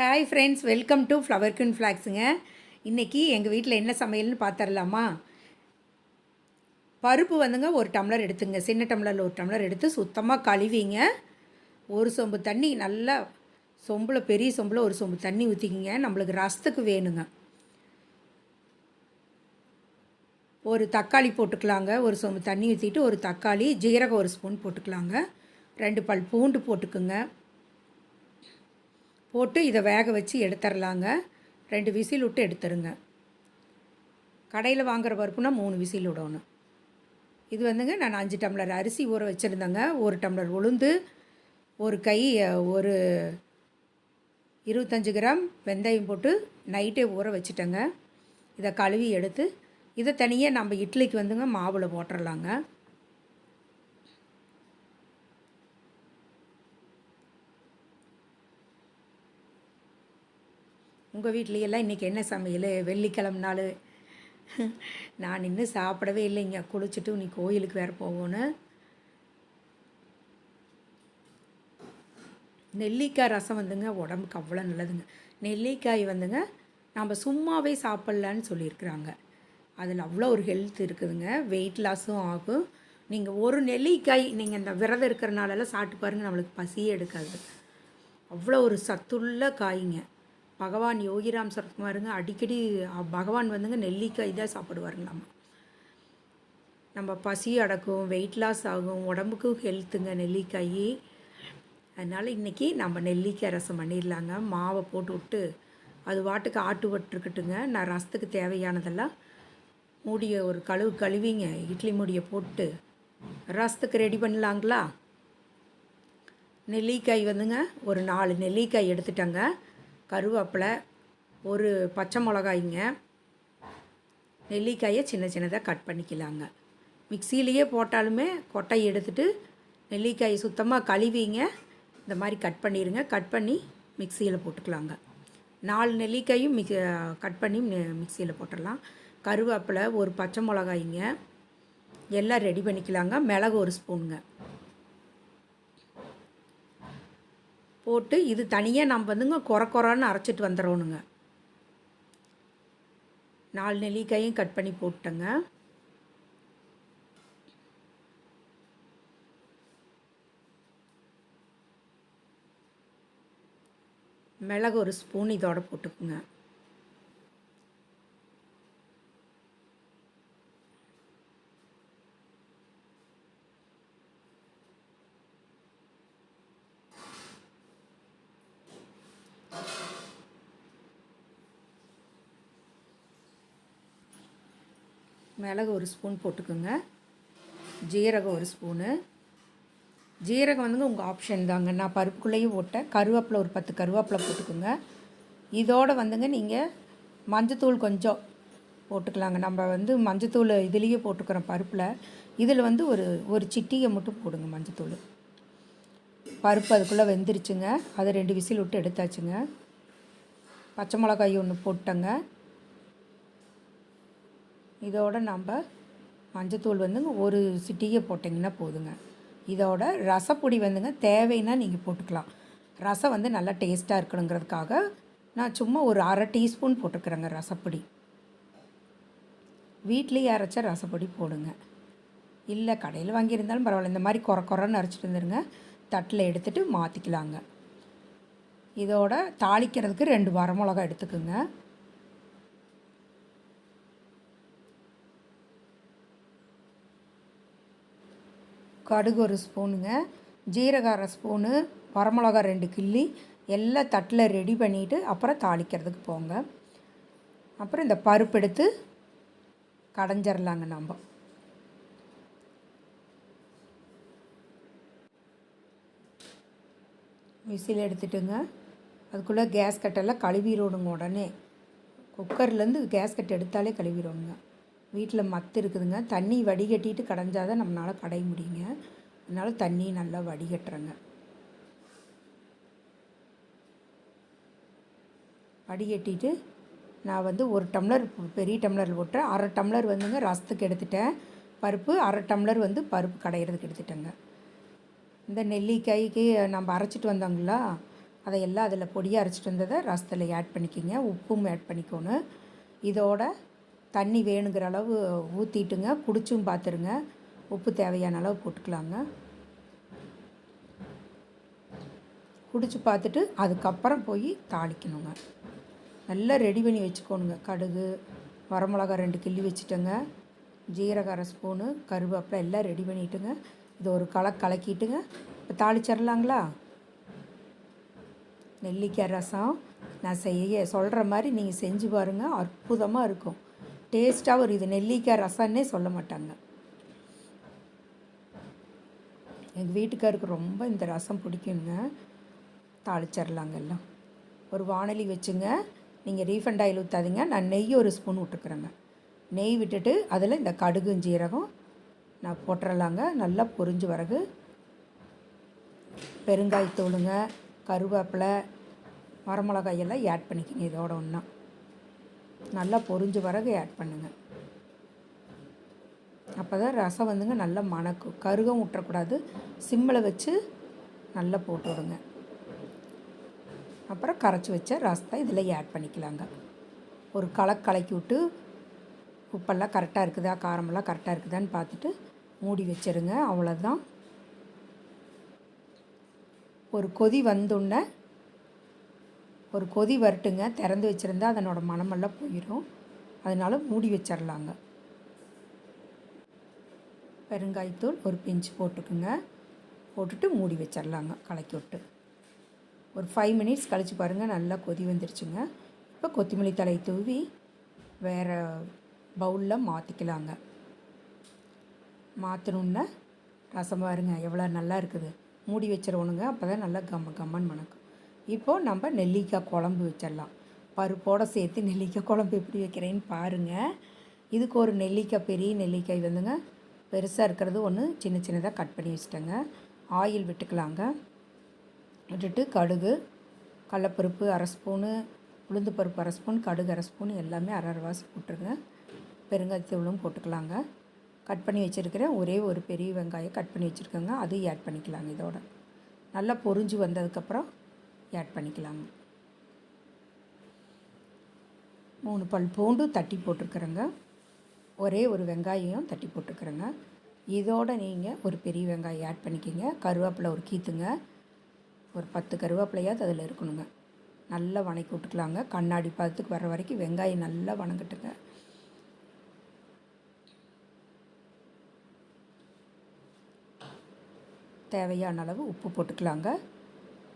Hi friends, welcome to flower queen ஃப்ளாக்ஸுங்க. இன்றைக்கி எங்கள் வீட்டில் என்ன சமையல்னு பார்த்துடலாமா? பருப்பு வந்துங்க ஒரு டம்ளர் எடுத்துங்க. சின்ன டம்ளரில் ஒரு டம்ளர் எடுத்து சுத்தமாக கழுவிங்க. ஒரு சொம்பு தண்ணி நல்லா சொம்பில், பெரிய சொம்பில் ஒரு சொம்பு தண்ணி ஊற்றிக்கிங்க. நம்மளுக்கு ரசத்துக்கு வேணுங்க. ஒரு தக்காளி போட்டுக்கலாங்க. ஒரு சொம்பு தண்ணி ஊற்றிட்டு ஒரு தக்காளி, ஜீரகம் ஒரு ஸ்பூன் போட்டுக்கலாங்க. 2 பல் பூண்டு போட்டுக்குங்க. போட்டு இதை வேக வச்சு எடுத்துடலாங்க. 2 விசில் விட்டு எடுத்துருங்க. கடையில் வாங்குகிற பருப்புனா 3 விசில் விடணும். இது வந்துங்க நான் 5 டம்ளர் அரிசி ஊற வச்சுருந்தேங்க. 1 டம்ளர் உளுந்து, ஒரு கை ஒரு 25 கிராம் வெந்தயம் போட்டு நைட்டே ஊற வச்சுட்டேங்க. இதை கழுவி எடுத்து இதை தனியாக நம்ம இட்லிக்கு வந்துங்க மாவில் போட்டுடலாங்க. உங்கள் வீட்லையெல்லாம் இன்றைக்கி என்ன சமையல்? வெள்ளிக்கிழமை நாள். நான் இன்னும் சாப்பிடவே இல்லைங்க. குளிச்சுட்டு இன்னைக்கு கோயிலுக்கு வேறு போகணும். நெல்லிக்காய் ரசம் வந்துங்க உடம்புக்கு அவ்வளோ நல்லதுங்க. நெல்லிக்காய் வந்துங்க நம்ம சும்மாவே சாப்பிட்லான்னு சொல்லியிருக்கிறாங்க. அதில் அவ்வளோ ஒரு ஹெல்த் இருக்குதுங்க. வெயிட் லாஸும் ஆகும். நீங்கள் ஒரு நெல்லிக்காய் நீங்கள் இந்த விரதம் இருக்கிறனாலெல்லாம் சாப்பிட்டு பாருங்கள், நம்மளுக்கு பசியே எடுக்காது. அவ்வளோ ஒரு சத்துள்ள காய்ங்க. பகவான் யோகிராம் சரத்குமாருங்க அடிக்கடி பகவான் வந்துங்க நெல்லிக்காய் தான் சாப்பிடுவாருங்களாமா. நம்ம பசி அடக்கும், வெயிட் லாஸ் ஆகும், உடம்புக்கும் ஹெல்த்துங்க நெல்லிக்காய். அதனால் இன்றைக்கி நம்ம நெல்லிக்காய் ரசம் பண்ணிடலாங்க. மாவை போட்டு விட்டு அது வாட்டுக்கு ஆட்டு வட்டுருக்கட்டுங்க. நான் ரசத்துக்கு தேவையானதெல்லாம் மூடியை ஒரு கழுவிங்க. இட்லி மூடியை போட்டு ரசத்துக்கு ரெடி பண்ணலாங்களா? நெல்லிக்காய் வந்துங்க ஒரு 4 நெல்லிக்காய் எடுத்துட்டேங்க. கருவேப்பிலை, ஒரு பச்சை மிளகாய்ங்க. நெல்லிக்காயை சின்ன சின்னதாக கட் பண்ணிக்கலாங்க. மிக்சியிலையே போட்டாலுமே கொட்டையை எடுத்துகிட்டு நெல்லிக்காயை சுத்தமாக கழுவிங்க. இந்த மாதிரி கட் பண்ணிடுங்க. கட் பண்ணி மிக்சியில் போட்டுக்கலாங்க. 4 நெல்லிக்காயும் கட் பண்ணி மிக்சியில் போட்டுடலாம். கருவேப்பிலை, ஒரு பச்சை மிளகாய்ங்க, எல்லாம் ரெடி பண்ணிக்கலாங்க. மிளகு ஒரு ஸ்பூனுங்க போட்டு இது தனியாக நம்ம வந்துங்க கொரன்னு அரைச்சிட்டு வந்துடணுங்க. 4 நெல்லிக்காயும் கட் பண்ணி போட்டேங்க. மிளகு ஒரு ஸ்பூன் இதோட போட்டுக்குங்க. மிளகு ஒரு ஸ்பூன் போட்டுக்குங்க. ஜீரகம் ஒரு ஸ்பூனு. ஜீரகம் வந்துங்க உங்கள் ஆப்ஷன் தாங்க. நான் பருப்புக்குள்ளேயும் போட்டேன். கருவேப்பிலை ஒரு 10 கருவேப்பிலை போட்டுக்குங்க. இதோடு வந்துங்க நீங்கள் மஞ்சத்தூள் கொஞ்சம் போட்டுக்கலாங்க. நம்ம வந்து மஞ்சத்தூள் இதுலேயே போட்டுக்கிறோம் பருப்பில். இதில் வந்து ஒரு சிட்டிகை மட்டும் போடுங்க மஞ்சத்தூள். பருப்பு அதுக்குள்ளே வெந்துருச்சுங்க. அதை 2 விசில் விட்டு எடுத்தாச்சுங்க. பச்சை மிளகாய் ஒன்று போட்டேங்க. இதோட நம்ம மஞ்சத்தூள் வந்துங்க ஒரு சிட்டிகை போட்டிங்கன்னா போதுங்க. இதோட ரசப்பொடி வந்துங்க தேவைன்னா நீங்கள் போட்டுக்கலாம். ரசம் வந்து நல்லா டேஸ்ட்டாக இருக்கணுங்கிறதுக்காக நான் சும்மா ஒரு 1/2 டீஸ்பூன் போட்டுக்கிறேங்க ரசப்பொடி. வீட்லேயே அரைச்ச ரசப்பொடி போடுங்க. இல்லை கடையில் வாங்கியிருந்தாலும் பரவாயில்ல. இந்த மாதிரி கொரன்னு அரைச்சிட்டு வந்துடுங்க. தட்டில் எடுத்துகிட்டு மாற்றிக்கலாங்க. இதோட தாளிக்கிறதுக்கு 2 வரமிளகா எடுத்துக்குங்க. கடுகு ஒரு ஸ்பூனுங்க. ஜீரகம் 1/2 ஸ்பூனு. வரமிளகா 2 கிள்ளி எல்லாம் தட்டில் ரெடி பண்ணிவிட்டு அப்புறம் தாளிக்கிறதுக்கு போங்க. அப்புறம் இந்த பருப்பு எடுத்து கடைஞ்சிடலாங்க. நம்ம விசில் எடுத்துட்டுங்க. அதுக்குள்ளே கேஸ் கட்டெல்லாம் கழுவிடணுங்க. உடனே குக்கர்லேருந்து கேஸ் கட்டு எடுத்தாலே கழுவிடணுங்க. வீட்டில் மத்து இருக்குதுங்க. தண்ணி வடிகட்டிட்டு கடைஞ்சால் தான் நம்மளால் கடைய முடியுங்க. அதனால் தண்ணி நல்லா வடிகட்டுறேங்க. வடிகட்டிட்டு நான் வந்து 1 டம்ளர் பெரிய டம்ளரில் போட்டேன். 1/2 டம்ளர் வந்துங்க ரசத்துக்கு எடுத்துட்டேன். பருப்பு 1/2 டம்ளர் வந்து பருப்பு கடையிறதுக்கு எடுத்துட்டேங்க. இந்த நெல்லிக்காய்க்கு நம்ம அரைச்சிட்டு வந்தோங்களா, அதையெல்லாம் அதில் பொடியாக அரைச்சிட்டு வந்ததை ரசத்தில் ஆட் பண்ணிக்கிங்க. உப்பும் ஆட் பண்ணிக்கணும். இதோட தண்ணி வேணுங்கிற அளவு ஊற்றிட்டுங்க, குடிச்சும் பார்த்துருங்க. உப்பு தேவையான அளவு போட்டுக்கலாங்க. குடிச்சு பார்த்துட்டு அதுக்கப்புறம் போய் தாளிக்கணுங்க. நல்லா ரெடி பண்ணி வச்சுக்கோணுங்க. கடுகு, வரமிளகா 2 கிள்ளி வச்சுட்டேங்க, ஜீரகம் 1 ஸ்பூனு, கருவேப்பிலை எல்லாம் ரெடி பண்ணிவிட்டுங்க. இது ஒரு கலக்கிட்டுங்க. இப்போ தாளிச்சிடலாங்களா? நெல்லிக்காய் ரசம் நான் சொல்கிற மாதிரி நீங்கள் செஞ்சு பாருங்கள். அற்புதமாக இருக்கும். டேஸ்ட்டாகவும் இருக்குது. இது நெல்லிக்காய் ரசம்னே சொல்ல மாட்டாங்க. எங்கள் வீட்டுக்காருக்கு ரொம்ப இந்த ரசம் பிடிக்குங்க. தாளிச்சிடலாங்க. எல்லாம் ஒரு வாணலி வச்சுங்க. நீங்கள் ரீஃபண்ட் ஆயில் ஊற்றாதீங்க. நான் நெய் 1 ஸ்பூன் விட்டுக்கிறேங்க. நெய் விட்டுட்டு அதில் இந்த கடுகும் ஜீரகம் நான் போட்டுடலாங்க. நல்லா பொரிஞ்சு வரகு பெருங்காயத்தூளுங்க, கருவேப்பிலை, வரமிளகாயெல்லாம் ஆட் பண்ணிக்கிங்க. இதோட ஒன்றா நல்லா பொரிஞ்சு வரகு ஆட் பண்ணுங்கள். அப்போ தான் ரசம் வந்துங்க நல்லா மணக்கும். கருகம் விட்டுறக்கூடாது. சிம்மில் வச்சு நல்லா போட்டு விடுங்க. அப்புறம் கரைச்சி வச்ச ரசத்தை இதில் ஆட் பண்ணிக்கலாங்க. ஒரு கலக்கி விட்டு உப்பெல்லாம் கரெக்டாக இருக்குதா, காரமெல்லாம் கரெக்டாக இருக்குதான்னு பார்த்துட்டு மூடி வச்சுருங்க. அவ்வளோதான். ஒரு கொதி வந்தோடனே ஒரு கொதி வரட்டுங்க. திறந்து வச்சுருந்தா அதனோட மணமெல்லாம் போயிடும். அதனால் மூடி வச்சிடலாங்க. பெருங்காயத்தூள் ஒரு பிஞ்சு போட்டுக்குங்க. போட்டுட்டு மூடி வச்சிடலாங்க. கலக்கி விட்டு ஒரு 5 மினிட்ஸ் கழித்து பாருங்கள். நல்லா கொதி வந்துருச்சுங்க. இப்போ கொத்தமல்லி தழை தூவி வேறு பவுலில் மாற்றிக்கலாங்க. மாற்றணுன்னா ரசம் பாருங்க எவ்வளோ நல்லா இருக்குது. மூடி வச்சிடணுங்க. அப்போ தான் நல்லா கம்மன்னு மணக்கும். இப்போது நம்ம நெல்லிக்காய் குழம்பு வச்சிடலாம். பருப்போடு சேர்த்து நெல்லிக்காய் குழம்பு எப்படி வைக்கிறேன்னு பாருங்கள். இதுக்கு ஒரு நெல்லிக்காய், பெரிய நெல்லிக்காய் வந்துங்க, பெருசாக இருக்கிறது ஒன்று சின்னதாக கட் பண்ணி வச்சுட்டேங்க. ஆயில் விட்டுக்கலாங்க. விட்டுட்டு கடுகு, கடலப்பருப்பு 1/2 ஸ்பூனு, உளுந்து பருப்பு 1/2 ஸ்பூன், கடுகு 1/2 ஸ்பூன் எல்லாமே அரைவாசி போட்டுருங்க. பெருங்காயத்தூளும் போட்டுக்கலாங்க. கட் பண்ணி வச்சுருக்கிறேன் ஒரே ஒரு பெரிய வெங்காயம் கட் பண்ணி வச்சுருக்கேங்க. அதையும் ஆட் பண்ணிக்கலாங்க. இதோட நல்லா பொரிஞ்சு வந்ததுக்கப்புறம் ஆட் பண்ணிக்கலாங்க. 3 பல் பூண்டு தட்டி போட்டிருக்கிறேங்க. ஒரே ஒரு வெங்காயம் தட்டி போட்டுக்கிறேங்க. இதோடு நீங்கள் ஒரு பெரிய வெங்காயம் ஆட் பண்ணிக்கிங்க. கருவேப்பிலை ஒரு கீத்துங்க. ஒரு 10 கருவேப்பிலையாவது அதில் இருக்கணுங்க. நல்லா வணக்கி விட்டுக்கலாங்க. கண்ணாடி பதத்துக்கு வர வரைக்கும் வெங்காயம் நல்லா வணங்கட்டுங்க. தேவையான அளவு உப்பு போட்டுக்கலாங்க.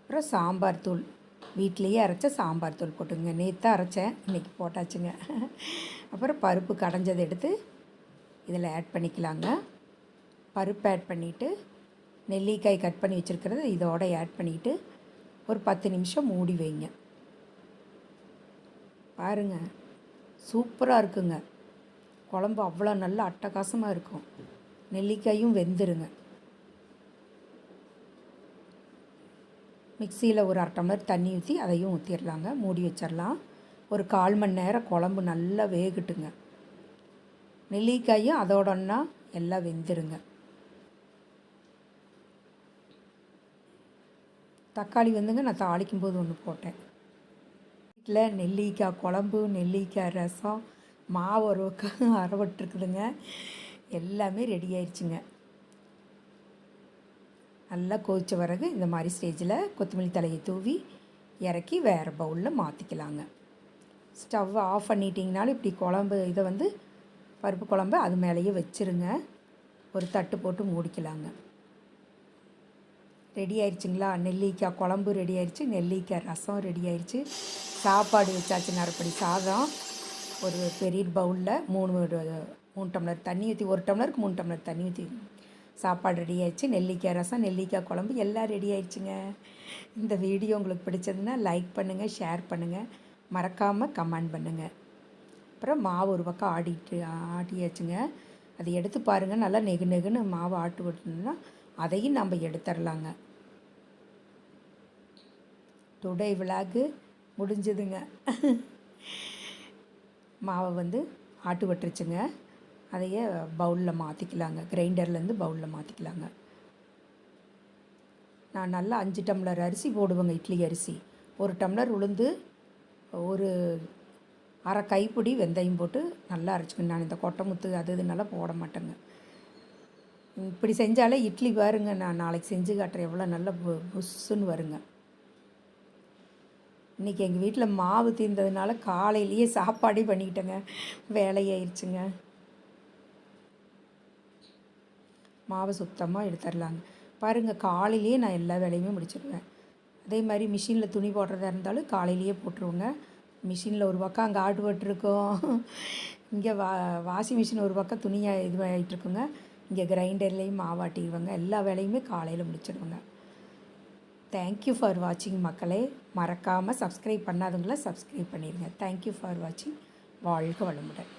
அப்புறம் சாம்பார் தூள், வீட்டிலையே அரைச்ச சாம்பார் தூள் போட்டுங்க. நேற்று அரைச்சேன், இன்றைக்கி போட்டாச்சுங்க. அப்புறம் பருப்பு கடைஞ்சதை எடுத்து இதில் ஆட் பண்ணிக்கலாங்க. பருப்பு ஆட் பண்ணிவிட்டு நெல்லிக்காய் கட் பண்ணி வச்சுருக்கிறது இதோட ஆட் பண்ணிவிட்டு ஒரு 10 நிமிஷம் மூடி வைங்க. பாருங்கள் சூப்பராக இருக்குங்க. குழம்பு அவ்வளோ நல்லா அட்டகாசமாக இருக்கும். நெல்லிக்காயும் வெந்துருங்க. மிக்சியில் ஒரு 1/2 டம்ளர் தண்ணி ஊற்றி அதையும் ஊற்றிடலாங்க. மூடி வச்சிடலாம். ஒரு 1/4 மணி நேரம் குழம்பு நல்லா வேகட்டுங்க. நெல்லிக்காயும் அதோடன்னா எல்லாம் வெந்துருங்க. தக்காளி வந்துங்க நான் தாளிக்கும் போது ஒன்று போட்டேன். வீட்டில் நெல்லிக்காய் குழம்பு, நெல்லிக்காய் ரசம், மாவு ஒரு பக்கம் அரைவட்டுருக்குதுங்க. எல்லாமே ரெடி ஆயிடுச்சுங்க. நல்லா கொதித்த பிறகு இந்த மாதிரி ஸ்டேஜில் கொத்தமல்லி தலையை தூவி இறக்கி வேறு பவுலில் மாற்றிக்கலாங்க. ஸ்டவ்வை ஆஃப் பண்ணிட்டிங்கனாலும் இப்படி குழம்பு இதை வந்து பருப்பு குழம்பு அது மேலேயே வச்சுருங்க. ஒரு தட்டு போட்டு மூடிக்கலாங்க. ரெடி ஆயிடுச்சுங்களா? நெல்லிக்காய் குழம்பு ரெடி ஆயிடுச்சு, நெல்லிக்காய் ரசம் ரெடி ஆயிடுச்சு, சாப்பாடு வச்சாச்சு. நரப்படி சாதம் ஒரு பெரிய பவுலில் 3 டம்ளர் தண்ணி ஊற்றி, 1 டம்ளருக்கு 3 டம்ளர் தண்ணி ஊற்றி சாப்பாடு ரெடி ஆயிடுச்சு. நெல்லிக்காய் ரசம், நெல்லிக்காய் குழம்பு எல்லாம் ரெடி ஆயிடுச்சுங்க. இந்த வீடியோ உங்களுக்கு பிடிச்சதுன்னா லைக் பண்ணுங்கள், ஷேர் பண்ணுங்கள், மறக்காமல் கமெண்ட் பண்ணுங்கள். அப்புறம் மாவு ஒரு பக்கம் ஆட்டியாச்சுங்க. அதை எடுத்து பாருங்கள். நல்லா நெகுன்னு மாவு ஆட்டு விட்டோம்னா அதையும் நம்ம எடுத்துடலாங்க. Today vlog முடிஞ்சதுங்க. மாவை வந்து ஆட்டு விட்டுருச்சுங்க. அதையே பவுலில் மாற்றிக்கலாங்க. கிரைண்டர்லேருந்து பவுலில் மாற்றிக்கலாங்க. நான் நல்லா 5 டம்ளர் அரிசி போடுவேங்க, இட்லி அரிசி. 1 டம்ளர் உளுந்து, ஒரு அரை கைப்பிடி வெந்தயம் போட்டு நல்லா அரைச்சிக்கணும். நான் இந்த கொட்டைமுத்து அது இதுன்னெல்லாம் போட மாட்டேங்க. இப்படி செஞ்சாலே இட்லி பாருங்க, நான் நாளைக்கு செஞ்சு காட்டுறேன் எவ்வளோ நல்லா புஸ்ஸுன்னு வருங்க. இன்றைக்கி எங்கள் வீட்டில் மாவு தீர்ந்ததுனால காலையிலேயே சாப்பாடே பண்ணிக்கிட்டேங்க, வேலையாயிருச்சுங்க. மாவை சுத்தமாக எடுத்துடலாங்க. பாருங்கள், காலையிலேயே நான் எல்லா வேலையுமே முடிச்சிடுவேன். அதே மாதிரி மிஷினில் துணி போடுறதா இருந்தாலும் காலையிலேயே போட்டுருவோங்க. மிஷினில் ஒரு பக்கம் அங்கே ஆட்டுப்பட்டுருக்கோம், இங்கே வாஷிங் மிஷின் ஒரு பக்கம் துணியாக இது ஆகிட்டுருக்குங்க, இங்கே கிரைண்டர்லேயும் மாவாட்டிடுவேங்க. எல்லா வேலையுமே காலையில் முடிச்சிடுவேங்க. தேங்க்யூ ஃபார் வாட்சிங் மக்களே. மறக்காமல் சப்ஸ்கிரைப் பண்ணாதவங்கள சப்ஸ்கிரைப் பண்ணிடுங்க. தேங்க்யூ ஃபார் வாட்சிங். வாழ்க வளமுடன்.